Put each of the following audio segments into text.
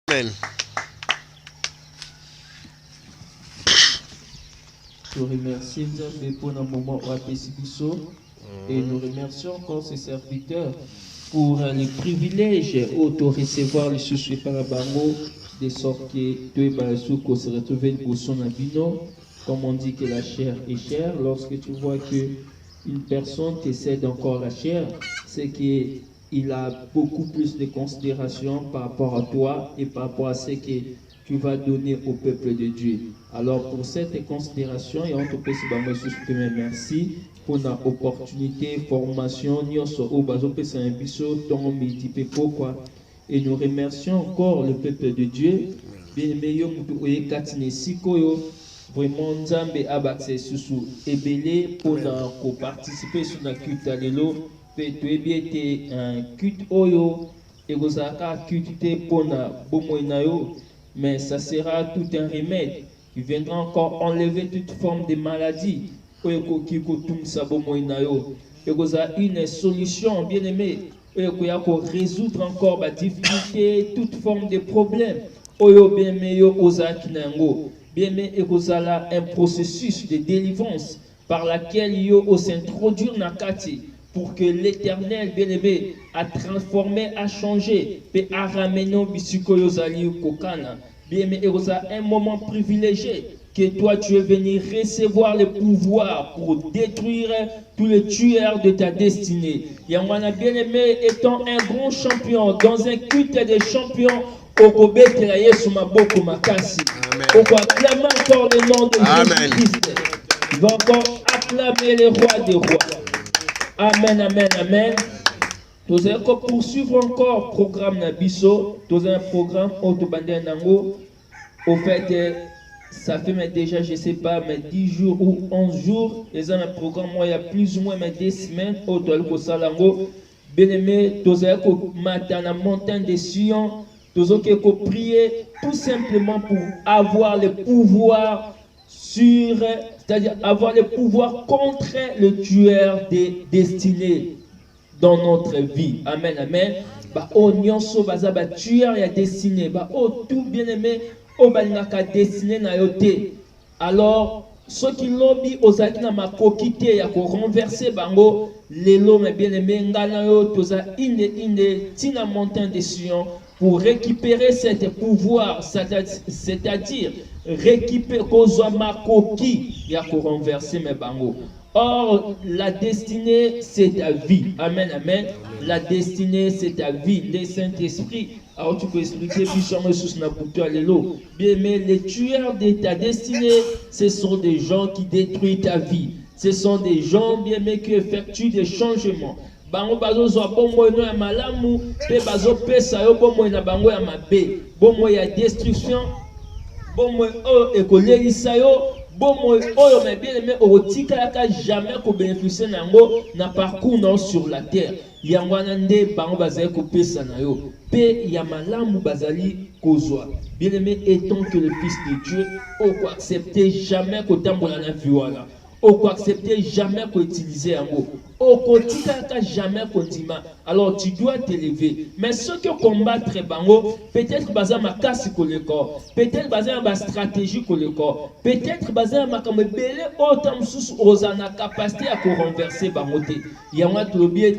Amen. Nous remercions Dieu pour un moment où et nous remercions encore ses serviteurs pour le privilège de recevoir le souci par la bango de sorte que tu es se retrouver au son abino. Comme on dit que la chair est chère, lorsque tu vois que une personne te cède encore la chair, c'est qu'il a beaucoup plus de considération par rapport à toi et par rapport à ce que tu vas donner au peuple de Dieu. Alors pour cette considération, et on te peut se merci pour l'opportunité, formation, et nous remercions encore le peuple de Dieu. Vraiment, Nzambe abakse susu ebele pour participer sur la culte alelo pe tu ebiete un culte oyo ekozaka culte pour na bomoinayo, mais ça sera tout un remède qui viendra encore enlever toute forme de maladie oyo qui kotum sa bomoinayo ekoza une solution bien aimé oyo ko résoudre encore ba difficulté toute forme de problème oyo bien meilleur ozaki nango. Bien, mais ekozala un processus de délivrance par laquelle yo s'introduire nakati pour que l'Éternel bien-aimé a transformé, a changé, et a ramené bisiko yozali kokana. Bien, mais ekozala un moment privilégié que toi tu es venu recevoir le pouvoir pour détruire tous les tueurs de ta destinée. Yamwana bien-aimé étant un grand champion dans un culte de champions. Okobetela Yesu maboko makasi. On va acclamer encore le nom de Jésus-Christ. Il va encore acclamer le roi des rois. Amen, amen, amen. Nous allons poursuivre encore le programme Nabiso. Nous avons un programme Autobandé Nango. Au fait, ça fait déjà, je ne sais pas, mais 10 jours ou 11 jours. Ils ont un programme, moi, il y a plus ou moins 2 semaines. Autobandé Salango. Bien aimé, nous allons matin la montagne de Sion. Nous allons prier tout simplement pour avoir le pouvoir sur, c'est-à-dire avoir le pouvoir contre le tueur des destinées dans notre vie. Amen, amen. Bah, oh, nyonso baza ba tueur ya destiné. Bah, oh, tout bien aimé, oh, balingaka destiné na yote. Alors, ceux qui lobby ozaki na makokite ya ko renverser bango, lelo mais bien aimé ngana yo toza ine tina montagne de Sion. Pour récupérer cet pouvoir, c'est-à-dire récupérer Kozama Koki, il y a pour renverser mes bangos. Or, la destinée, c'est ta vie. Amen, amen. La destinée, c'est ta vie. Le Saint-Esprit. Alors, tu peux expliquer, bien, mais les tueurs de ta destinée, ce sont des gens qui détruisent ta vie. Ce sont des gens, bien, mais qui effectuent des changements. Bango bazo zo bomo no ya malamu pe bazo pesa yo bomo na bango ya mabe bomo ya destruction bomo o ekolelisa yo bomo oyo mais bien aimé otika yaka jamais ko bénéficier nango na parcours non sur la terre yango na nde bango bazali ko pesa na yo pe ya malamu bazali kozwa bien aimé étant que le fils de Dieu o ko accepter jamais ko tambola na vie wala o ko accepter jamais ko utiliser yango au quotidien, jamais continue. Alors tu dois t'élever. Mais ceux qui combattent bango, peut-être basé ma casse pour le corps, peut-être basé ma stratégie pour le corps, peut-être basé ma comme belé autant sous osana capacité à renverser bangote. Il y a un autre biais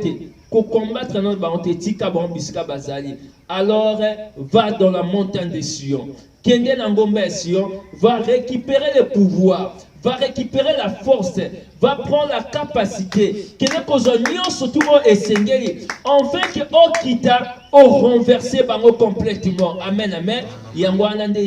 ko combattre notre bangote tika bambiska bazali. Alors va dans la montagne de Sion. Kende Nangombe Sion va récupérer le pouvoir. Va récupérer la force, va prendre la capacité, que les cosonions surtout essengeli, enfin que au kita au renverser bango complètement. Amen, amen. Yangwanande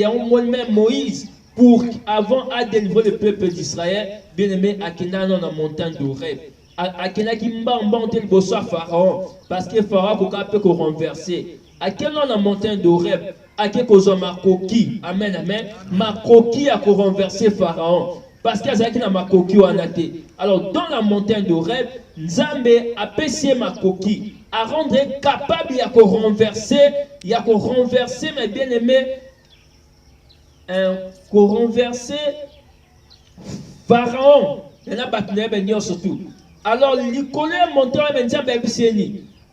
même Moïse pour avant à délivrer le peuple d'Israël, bien aimé Akina dans la montagne d'Oreb. Akina qui m'a embanté le bosso Pharaon parce que Pharaon peut renverser. Akina dans la montagne d'Oreb. Aké kozo makoki. Amen, amen. Makoki a renversé Pharaon. Parce qu'il y a un makoki ou anate. Alors, dans la montagne de Rêve, Nzambe a payé makoki, à rendre capable de renverser, mes bien-aimés, renverser Pharaon. Il y a un surtout. Alors, l'icône montant Nzambe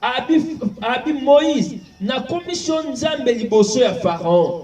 a Moïse, na commission nzambe liboso ya Pharaon.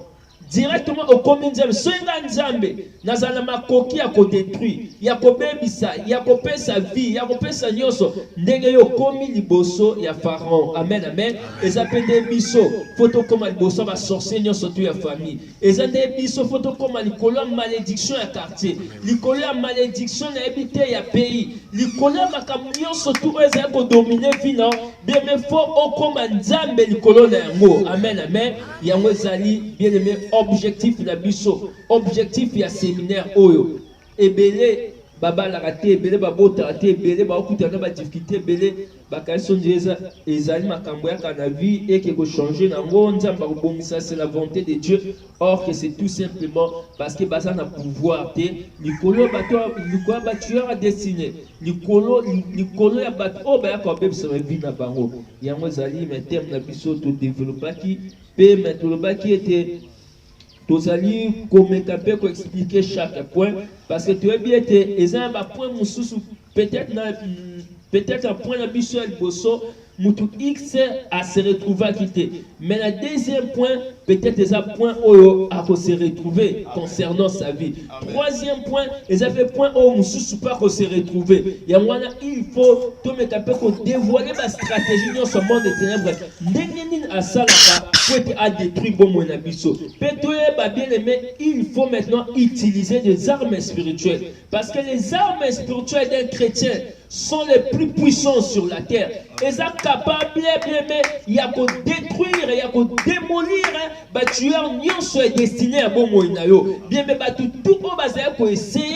Directement au commun nzambe, soinga nzambe, nazana makoki ya ko détruire, ya ko bebisa, ya ko pesa vie, ya ko pesa nyoso, ndenge yo komi liboso ya Pharaon. Amen, amen. Eza pende biso, photo koma liboso ba sorcier nyoso tu ya famille. Eza de biso photo koma likolo malédiction ya quartier, likolo ya malédiction na habité ya pays, likolo makambo nyoso tu eza ko dominer vino, bien mais faut okoma nzambe likolo na yango. Amen, amen. Yango ezali bien aimé objectif na biso, objectif ya séminaire oyo. Ebele baba la raté, ebele babota raté, ebele ba okuta na ba difficulté, ebele ba question jeza ezali makambo ya kana vie et que ko changer na ngonza ba kobomisa, c'est la volonté de Dieu. Or que c'est tout simplement parce que baza na pouvoir te likolo bato likolo ba tueur a destiné likolo ya bato o ba ko bebisa ba vie na bango. Yango ezali mais terme na biso to développer qui pe metoloba qui était tozali komeka pe ko expliquer chaque point parce que tu es bien été ezamba point mususu peut-être un point na biso ya liboso mutu X a se retrouver à quitter. Mais le deuxième point, peut-être des points où a se retrouver concernant sa vie. Troisième point, les avaient point où on ne pas qu'on se retrouver. Il faut tout mettre un peu pour dévoiler la stratégie dans ce monde des ténèbres. N'engagez à ça là pour être détruit bon mon abisso. Peut-être bien aimé, il faut maintenant utiliser des armes spirituelles parce que les armes spirituelles d'un chrétien sont les plus puissants sur la terre. Ils sont capables il y a qu'à détruire, il y a qu'à démolir, tueur nyonso est destiné à bon moinayo. Bien mais tout au bas pour essayer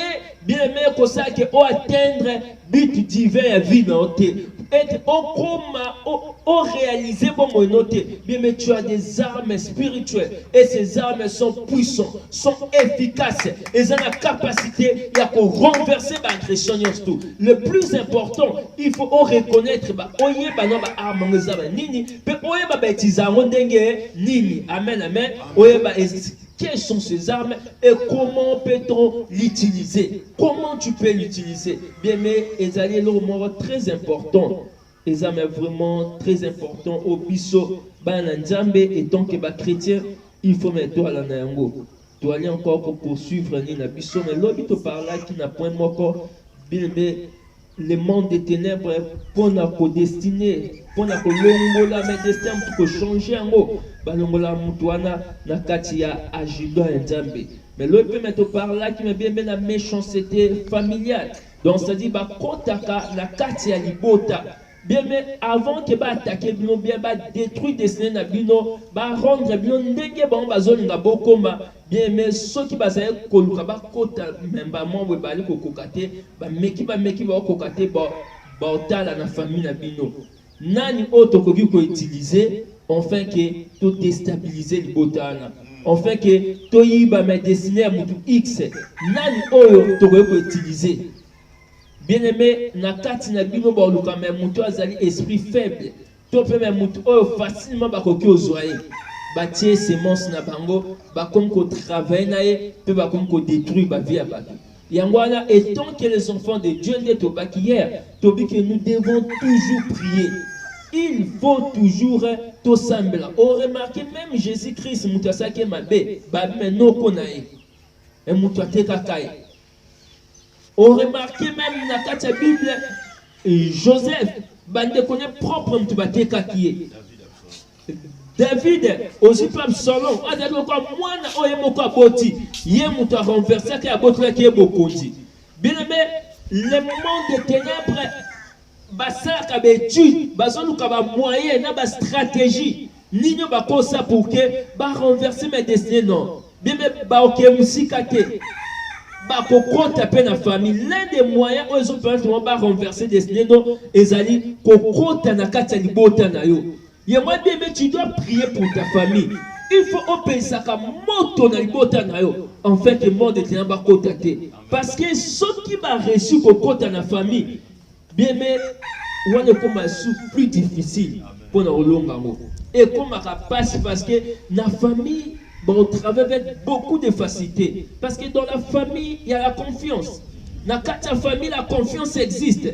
bien mais que ça que atteindre but divin à vie dans être au coma au réaliser bon moinoté. Bien mais tu as des armes spirituelles et ces armes sont puissantes, sont efficaces. Elles ont la capacité il y a qu'à renverser l'agression tout. Le plus important, il faut reconnaître oye ba no ba arme ngeza nini pe oye ba betizango ndenge nini. Amen, amen. Oye ba quelles sont ces armes et comment peut-on l'utiliser? Comment tu peux l'utiliser? Bien, mais ils allaient le moment très important. Les armes vraiment très important au biso bananzambe et tant que ba chrétien, il faut mettre à la nango. Tu aller encore pour poursuivre ni na biso mais l'obito par là qui n'a point moko bien mais le monde des ténèbres pour notre destinée, pour notre longola, mais destin pour changer en haut. Balongola mutuana na kati ya ajido nzambe. Mais l'autre peut mettre par là qui me bien la méchanceté familiale. Donc ça dit ba kotaka na kati ya libota. Bien mais avant que ba attaquer bino bien ba détruire destiné na bino, ba rendre bino ndenge ba bazoli nga bokoma. Bien mais ceux qui basaye koluka ba kota memba momwe bali kokokate ba meki ba kokate ba otala na famille na bino. Nani autre koki ko utiliser enfin que tout déstabiliser libotana. Enfin que to yiba ma destiné à mutu X. Nani oyo to ko utiliser. Bien aimé na kati na bino ba luka me mutu azali esprit faible. To pe me mutu oyo facilement ba koki ozoye. Bâtir sémence na bango ba comme ko travailler na ye pe ba comme ko détruire ba vie à bato. Yangwana et tant que les enfants de Dieu ne to pas hier, to bi que nous devons toujours prier. Il faut toujours tout sembler. On remarque même Jésus-Christ mutasa ke mabe ba meno konae. Et mutate kakai. On remarque même na kati Bible Joseph bande connaît propre mutubate kakie. David aussi pas Absalom a dit quoi moi na oyemoko aboti ye mutu a renversé que abotla ki ebokonzi. Bien aimé, le monde des ténèbres basaka betude bazoluka ba moyen na ba stratégie nino bakosa pour que ba renverser mes destinées non. Bien aimé ba okemusika te. Ba kokota pe na famille l'un des moyens où ils ont permis ba renverser destinées non ezali kokota na kati ya libota na yo. Mais tu dois prier pour ta famille. Il faut opérer ça comme moto na libota na yo. En fait, le monde est en bas côté. Parce que ceux qui va reçu côté na famille, bien mais on est comme plus difficile pour nous longuement. Et comme ça passe parce que la famille, on travaille avec beaucoup de facilité. Parce que dans la famille, il y a la confiance. Dans la famille, la confiance existe.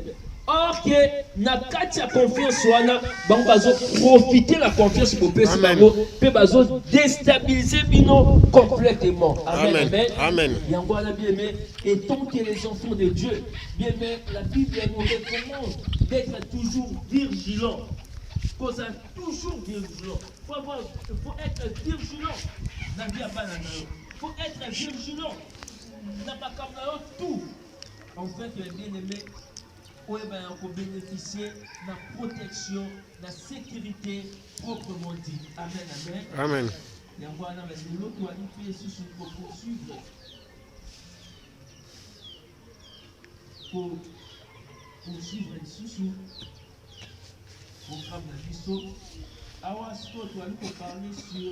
Or que na kati ya confiance wana bango bazo profiter la confiance pour pesa bango pe bazo déstabiliser bino complètement. Amen. Amen. Amen. Yango wana bien aimé, et tant que les enfants de Dieu, bien aimé, la Bible nous recommande d'être toujours vigilant. Cause toujours vigilant. Faut être vigilant. Na vie pas na yo. Faut être vigilant. Na makambo na yo tout. En fait, bien aimé, on va bénéficier de la protection, de la sécurité proprement dit. Amen, amen. Amen. Et on voit là, mais l'autre doit nous payer pour poursuivre. Pour poursuivre les sous-sous. Programme de l'ISO. Alors, ce qu'on doit nous parler sur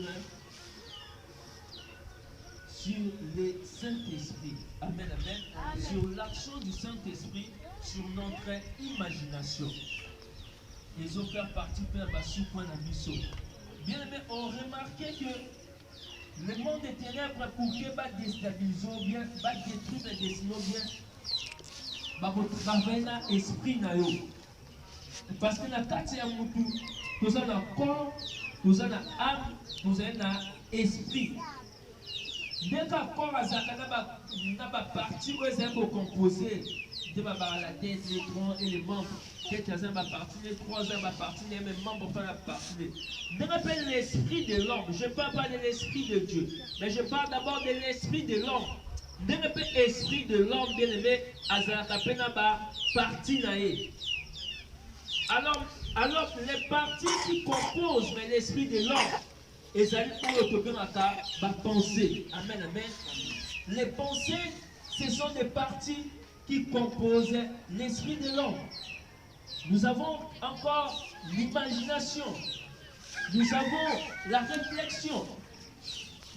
le Saint-Esprit. Amen, amen. Sur l'action du Saint-Esprit sur notre imagination. Les autres faire partie de la point d'ambition. Bien aimé, on remarquait que le monde des ténèbres pour que va déstabiliser bien, va détruire les destins bien, va travailler dans l'esprit. Parce que la carte est un moutou. Nous avons un corps, nous avons une âme, nous avons un esprit. Dès qu'un corps n'a pas partie où est composé de la tête, les troncs et les membres. Tête à ma partie, les trois à ma partie, les mêmes membres pour la partie. Je rappelle l'esprit de l'homme. Je ne parle pas de l'esprit de Dieu, mais je parle d'abord de l'esprit de l'homme. Je rappelle l'esprit de l'homme, bien aimé, à la partie naïe. Alors, les parties qui composent l'esprit de l'homme, et ça pour la pensée. Amen, amen. Les pensées, ce sont des parties qui composent l'esprit de l'homme. Nous avons encore l'imagination. Nous avons la réflexion.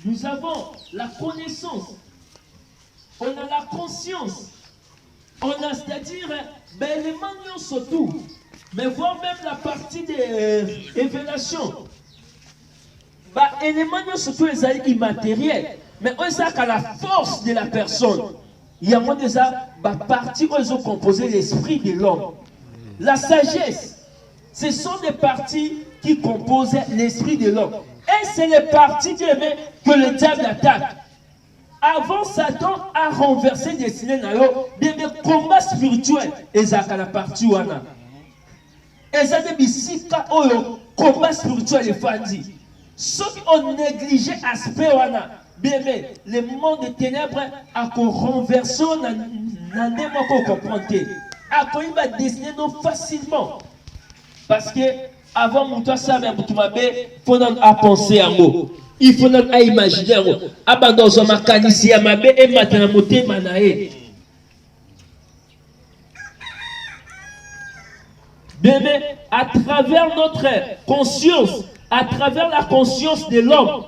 Nous avons la connaissance. On a la conscience. On a, c'est-à-dire, les manions surtout. Mais voir même la partie des révélations. Les manions surtout les immatériels. Mais on sait qu'à la force de la personne, il y a moins déjà parties où ils ont composé l'esprit de l'homme. La sagesse, ce sont des parties qui composent l'esprit de l'homme. Et c'est les parties que le diable attaque. Avant Satan a renversé des destinés des combats spirituels. Et ça a la partie wana. Et ça des bisika oyo combat spirituel est fandi. Ceux qui ont négligé l'aspect wana. Bien, le monde des ténèbres a renversé dans des mots qu'on comprend. A va dessiner facilement. Parce que avant mon toi ça même tu m'avais faut à penser à mot. Il faut à imaginer mot. Abandon son mécanicien à ma et maintenant monter manaé. Bien, à travers notre conscience, à travers la conscience de l'homme.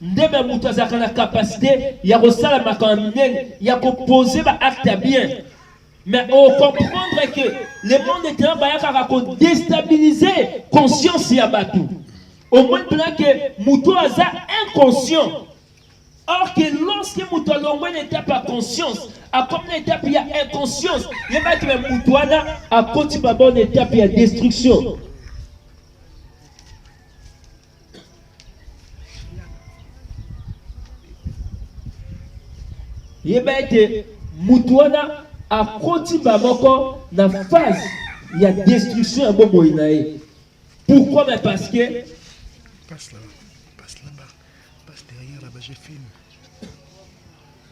Ndebe mutu azaka la capacité ya kosala makambo minene ya poser acte bien, mais on comprendre que le monde est en train de déstabiliser conscience ya batu au moins que mutu aza inconscient. Or que lorsque mutu alongwe n'était pas conscience a comme une étape ya inconscience il va que mutu ana a koti ba bonne étape ya destruction. Il va être Moutouana à Kotiba Moko dans la phase il y a destruction à Boboïnaï. Pourquoi? Mais parce que. Passe là-bas, passe derrière là-bas, j'ai filmé.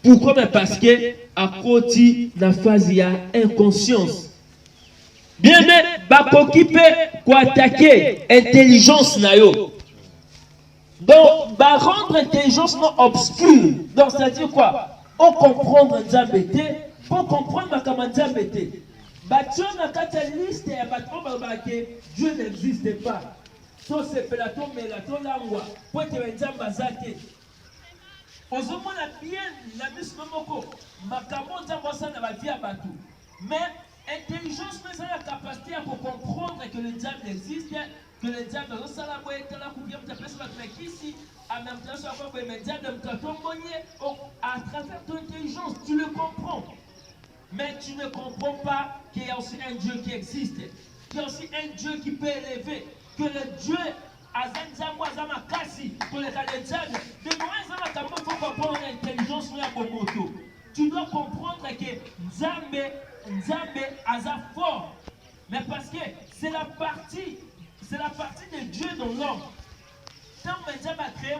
Pourquoi? Mais parce que à Koti dans la phase il y a inconscience. Bien, mais Bapokipe quoi attaquer intelligence nayo. Donc, rendre intelligence non obscure. Donc, c'est-à-dire quoi? On comprend Nzambete, pour comprendre ma Nzambete. Batio na kata liste ya batro babake Dieu n'existe pas. So c'est pelaton melaton langwa, pour te Nzamba zate. Ozomona bien la mission moko, makambo Nzamba sana ba via batu. Mais intelligence mais ça la capacité à comprendre que le diable existe, que le diable est là pour être là pour bien te faire ça ici. En même temps, ça va me dire de me à travers ton intelligence, tu le comprends. Mais tu ne comprends pas qu'il y a aussi un Dieu qui existe. Il y a aussi un Dieu qui peut élever. Que le Dieu Azanzambo Azamakasi pour les Alexandres. De moi, il faut pas prendre l'intelligence sur la moto. Tu dois comprendre que Nzambe Aza fort. Mais parce que c'est la partie de Dieu dans l'homme. Tant que Nzambe a créé